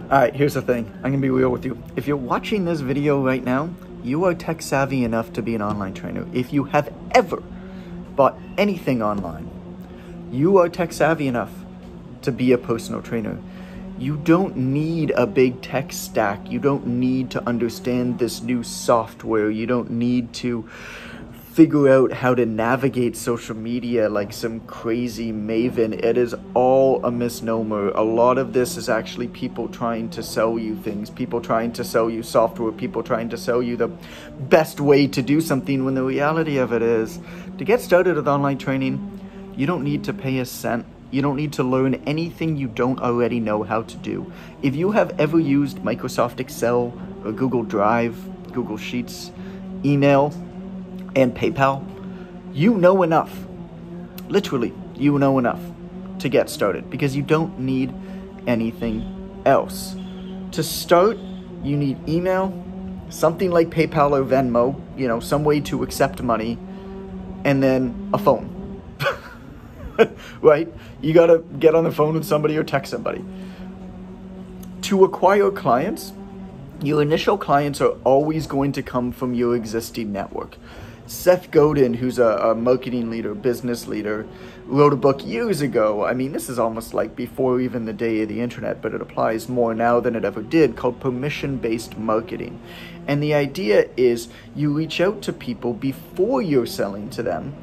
Alright, here's the thing. I'm gonna be real with you. If you're watching this video right now, you are tech savvy enough to be an online trainer. If you have ever bought anything online, you are tech savvy enough to be a personal trainer. You don't need a big tech stack. You don't need to understand this new software. You don't need to figure out how to navigate social media like some crazy maven. It is all a misnomer. A lot of this is actually people trying to sell you things, people trying to sell you software, people trying to sell you the best way to do something, when the reality of it is, to get started with online training, you don't need to pay a cent. You don't need to learn anything you don't already know how to do. If you have ever used Microsoft Excel or Google Drive, Google Sheets, email, and PayPal, you know enough. Literally, you know enough to get started because you don't need anything else. To start, you need email, something like PayPal or Venmo, some way to accept money, and then a phone. Right? You gotta get on the phone with somebody or text somebody. To acquire clients, your initial clients are always going to come from your existing network. Seth Godin, who's a marketing leader, business leader, wrote a book years ago. I mean, this is almost like before even the day of the internet, but it applies more now than it ever did, called permission-based marketing. And the idea is you reach out to people before you're selling to them,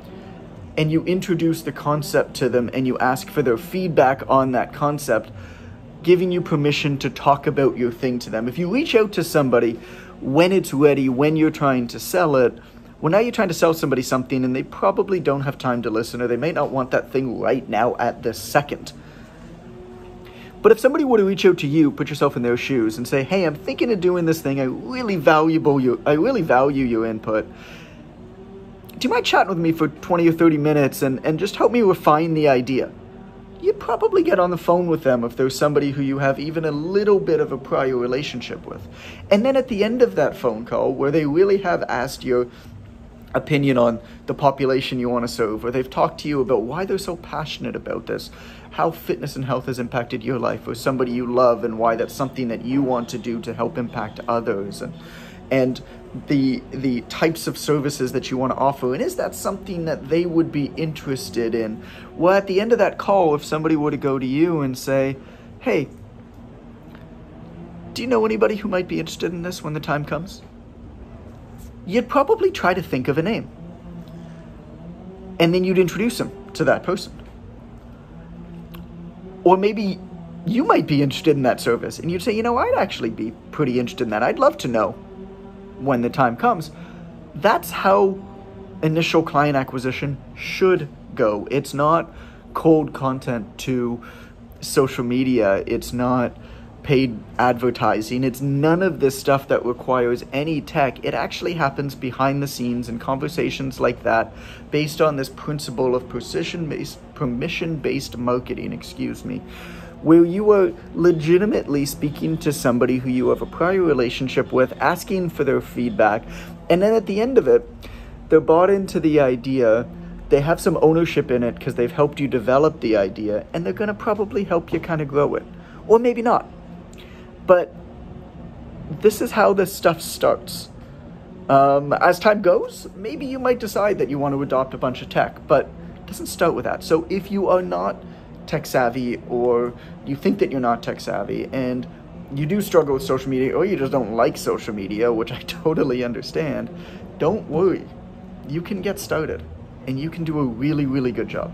and you introduce the concept to them, and you ask for their feedback on that concept, giving you permission to talk about your thing to them. If you reach out to somebody when it's ready, when you're trying to sell it, well, now you're trying to sell somebody something and they probably don't have time to listen, or they may not want that thing right now at this second. But if somebody were to reach out to you, put yourself in their shoes and say, hey, I'm thinking of doing this thing. I really value your input. Do you mind chatting with me for 20 or 30 minutes and just help me refine the idea? You'd probably get on the phone with them if there's somebody who you have even a little bit of a prior relationship with. And then at the end of that phone call, where they really have asked your opinion on the population you want to serve, or they've talked to you about why they're so passionate about this, how fitness and health has impacted your life, or somebody you love, and why that's something that you want to do to help impact others, and the types of services that you want to offer, and is that something that they would be interested in? Well, at the end of that call, if somebody were to go to you and say, hey, do you know anybody who might be interested in this when the time comes? You'd probably try to think of a name. And then you'd introduce them to that person. Or maybe you might be interested in that service, and you'd say, I'd actually be pretty interested in that. I'd love to know when the time comes. That's how initial client acquisition should go. It's not cold content to social media. It's not paid advertising. It's none of this stuff that requires any tech. It actually happens behind the scenes in conversations like that, based on this principle of permission-based marketing, where you are legitimately speaking to somebody who you have a prior relationship with, asking for their feedback, and then at the end of it, they're bought into the idea. They have some ownership in it because they've helped you develop the idea, and they're going to probably help you kind of grow it. Or maybe not. But this is how this stuff starts. As time goes, maybe you might decide that you want to adopt a bunch of tech, but it doesn't start with that. So if you are not tech savvy, or you think that you're not tech savvy, and you do struggle with social media, or you just don't like social media, which I totally understand, don't worry. You can get started, and you can do a really, really good job.